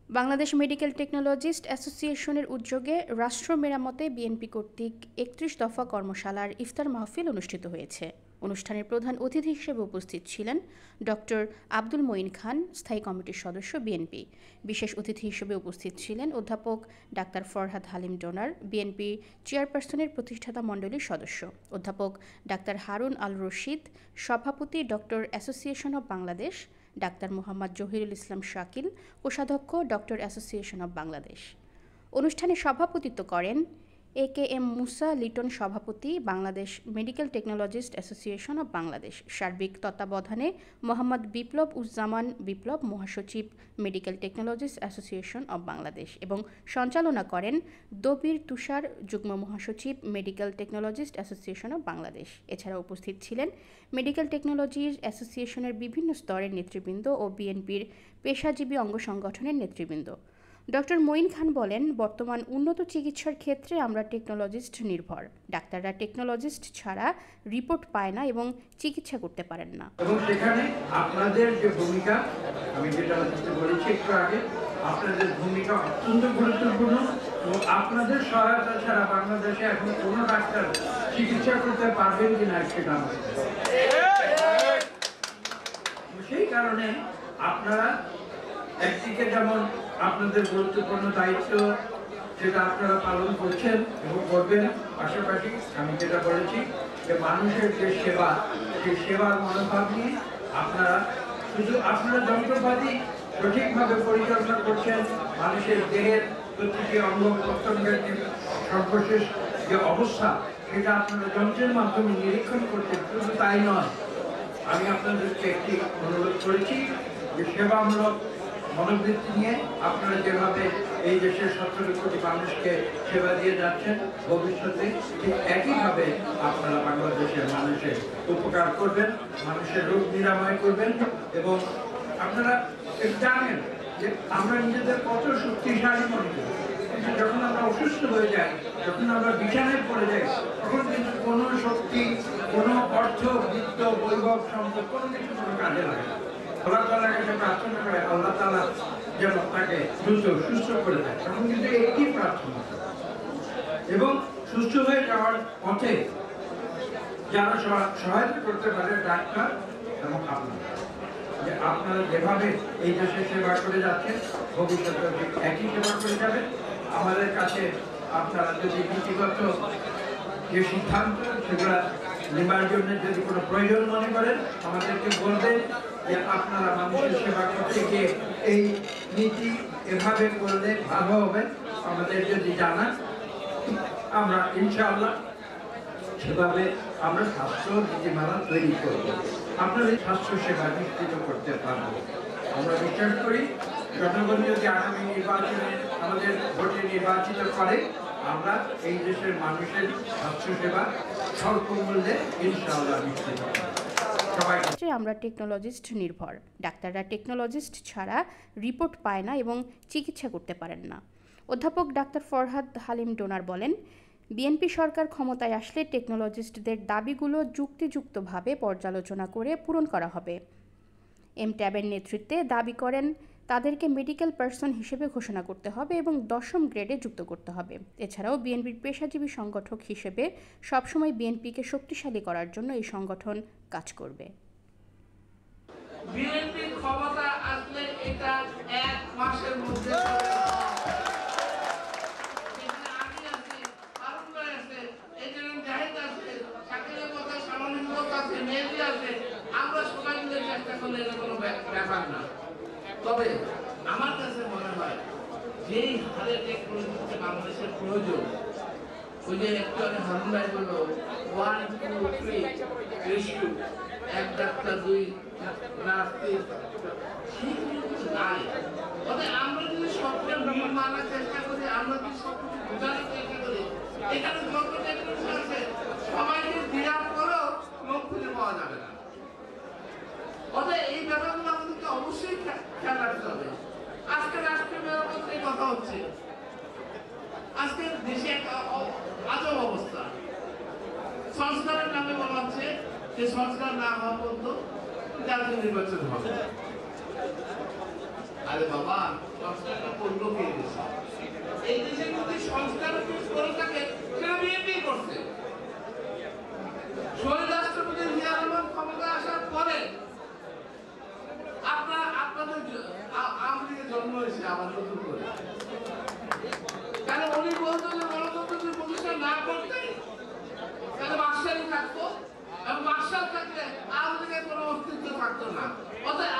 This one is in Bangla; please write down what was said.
বাংলাদেশ মেডিকেল টেকনোলজিস্ট অ্যাসোসিয়েশনের উদ্যোগে রাষ্ট্র মেরামতে বিএনপি কর্তৃক ৩১ দফা কর্মশালার ইফতার মাহফিল অনুষ্ঠিত হয়েছে। অনুষ্ঠানের প্রধান অতিথি হিসেবে উপস্থিত ছিলেন ডক্টর আব্দুল মঈন খান, স্থায়ী কমিটির সদস্য বিএনপি। বিশেষ অতিথি হিসেবে উপস্থিত ছিলেন অধ্যাপক ডাক্তার ফরহাদ হালিম ডোনার, বিএনপি চেয়ারপারসনের প্রতিষ্ঠাতা মণ্ডলীর সদস্য, অধ্যাপক ডাক্তার হারুন আল রশিদ, সভাপতি ডক্টর অ্যাসোসিয়েশন অব বাংলাদেশ, ডাক্তার মোহাম্মদ জহিরুল ইসলাম শাকিল, কোষাধ্যক্ষ ডক্টর অ্যাসোসিয়েশন অব বাংলাদেশ। অনুষ্ঠানে সভাপতিত্ব করেন AKM মুসা লিটন, সভাপতি Bangladesh medical technologist association of Bangladesh. সার্বিক তত্ত্বাবধানে মোহাম্মদ বিপ্লব উজ্জামান বিপ্লব, মহাসচিব medical technologist association of Bangladesh, এবং সঞ্চালনা করেন দবির তুষার, যুগ্ম মহাসচিব medical technologist association of Bangladesh. এছাড়া উপস্থিত ছিলেন মেডিকেল টেকনোলজির অ্যাসোসিয়েশনের বিভিন্ন স্তরের নেতৃবৃন্দ ও বিএনপির পেশাজীবী অঙ্গ সংগঠনের নেতৃবৃন্দ। ডক্টর মঈন খান বলেন, বর্তমান উন্নত চিকিৎসার ক্ষেত্রে আমরা টেকনোলজিস্ট নির্ভর। ডাক্তাররা টেকনোলজিস্ট ছাড়া রিপোর্ট পায় না এবং চিকিৎসা করতে পারেন না। এবং সেখানে আপনাদের যে ভূমিকা, আমি যেটা বলেছি একটু আগে, আপনাদের ভূমিকা অত্যন্ত গুরুত্বপূর্ণ এবং আপনাদের সহায়তা ছাড়া বাংলাদেশে এখন কোনো ডাক্তার চিকিৎসা করতে পারবেন কিনা সেটা আমাদের। সেই কারণে আপনারা একদিকে যেমন আপনাদের গুরুত্বপূর্ণ দায়িত্ব যেটা আপনারা পালন করছেন এবং করবেন, পাশাপাশি আমি যেটা বলেছি যে মানুষের যে সেবা, সেই সেবার মনোভাব নিয়ে আপনারা আপনারা যন্ত্রপাতি সঠিকভাবে পরিচালনা করছেন, মানুষের দেহের প্রতিটি অঙ্গ প্রত্যঙ্গের যে সর্বশেষ যে অবস্থা সেটা আপনারা যন্ত্রের মাধ্যমে নিরীক্ষণ করছেন। শুধু তাই নয়, আমি আপনাদেরকে একটি অনুরোধ করেছি যে সেবামূলক মনোবৃত্তি নিয়ে আপনারা যেভাবে এই দেশের 17 কোটি মানুষকে সেবা দিয়ে যাচ্ছেন, ভবিষ্যতে ঠিক একইভাবে আপনারা বাংলাদেশের মানুষের উপকার করবেন, মানুষের রোগ নিরাময় করবেন। এবং আপনারা জানেন যে আমরা নিজেদের কত শক্তিশালী মনে করি, কিন্তু যখন আমরা অসুস্থ হয়ে যাই, যখন আমরা বিছানায় পড়ে যাই, তখন কিন্তু কোনো শক্তি, কোনো অর্থ, বৃত্ত, বৈভব, সম্পদ কোনো কিছু কোনো কাজে লাগে না। আল্লাহ তাআলার কাছে প্রার্থনা করে আল্লাহ তাআলা যেন তাকে দ্রুত সুস্থ করে দেয়, তখন কিন্তু একটি প্রার্থনা। এবং সুস্থ হয়ে যাওয়ার পথে যারা সহায়তা করতে পারে ডাক্তার এবং আপনারা, যে আপনারা যেভাবে এই দেশে সেবা করে যাচ্ছেন, ভবিষ্যতে একই সেবা করে যাবেন। আমাদের কাছে আপনারা যদি নীতিগত যে সিদ্ধান্ত সেগুলো নেবার জন্য যদি কোনো প্রয়োজন মনে করেন, আমাদেরকে বলবেন যে আপনারা মানুষের সেবা করতে গিয়ে এই নীতি এভাবে করলে ভালো হবে। আমাদের যদি জানান, আমরা ইনশাআল্লাহ সেভাবে আমরা স্বাস্থ্য নীতিমালা তৈরি করব, আপনাদের স্বাস্থ্য সেবা নিশ্চিত করতে পারব। আমরা বিশ্বাস করি জনগণ যদি আগামী নির্বাচনে আমাদের ভোটে নির্বাচিত করে, আমরা এই দেশের মানুষের স্বাস্থ্য সেবা স্বল্প মূল্যে ইনশাআল্লাহ নিশ্চিত করব। আমরা টেকনোলজিস্ট নির্ভর। ডাক্তাররা টেকনোলজিস্ট ছাড়া রিপোর্ট পায় না এবং চিকিৎসা করতে পারেন না। অধ্যাপক ডাক্তার ফরহাদ হালিম ডোনার বলেন, বিএনপি সরকার ক্ষমতায় আসলে টেকনোলজিস্টদের দাবিগুলো যুক্তিযুক্তভাবে পর্যালোচনা করে পূরণ করা হবে। ট্যাবের নেতৃত্বে দাবি করেন তাদেরকে মেডিকেল পার্সন হিসেবে ঘোষণা করতে হবে এবং 10ম গ্রেডে যুক্ত করতে হবে। এছাড়াও বিএনপির পেশাজীবী সংগঠক হিসেবে সবসময় বিএনপিকে শক্তিশালী করার জন্য এই সংগঠন কাজ করবে। বিএনপি ক্ষমতা আসলে এটা 1 মাসের মধ্যে ব্যাপার না। তবে আমার কাছে মনে হয় যেই হারে টেকনোলজি বাংলাদেশের প্রয়োজন, ওই যে একটু আগে হারুন ভাই বললো 1 to 3 রেশিও, 1 ডাক্তার 2 নার্স, সেইগুলো কিন্তু নাই। তবে আমরা যদি সবটা নিয়ম মানার চেষ্টা করি, আমরা যদি সবকিছু বোঝানোর চেষ্টা করি, এখানে যত টেকনোলজি আছে সবাইকে দেওয়ার পরেও লোক খুঁজে পাওয়া যাবে না। অতএব এই ব্যাপারগুলো আমাদেরকে অবশ্যই খেয়াল রাখতে হবে। আজকে রাষ্ট্রীয় মেরামতের কথা হচ্ছে, আজকে দেশে একটা আজব অবস্থা। সংস্কারের নামে বলা হচ্ছে যে সংস্কার না হওয়া পর্যন্ত জাতীয় নির্বাচন হবে। আরে বাবা, সংস্কারটা বহুদলীয় গণতন্ত্র প্রতিষ্ঠা না করতে তাহলে বাকশালই থাকতো এবং বাকশাল থাকলে আওয়ামী লীগের কোনো অস্তিত্ব থাকতো না। অতএব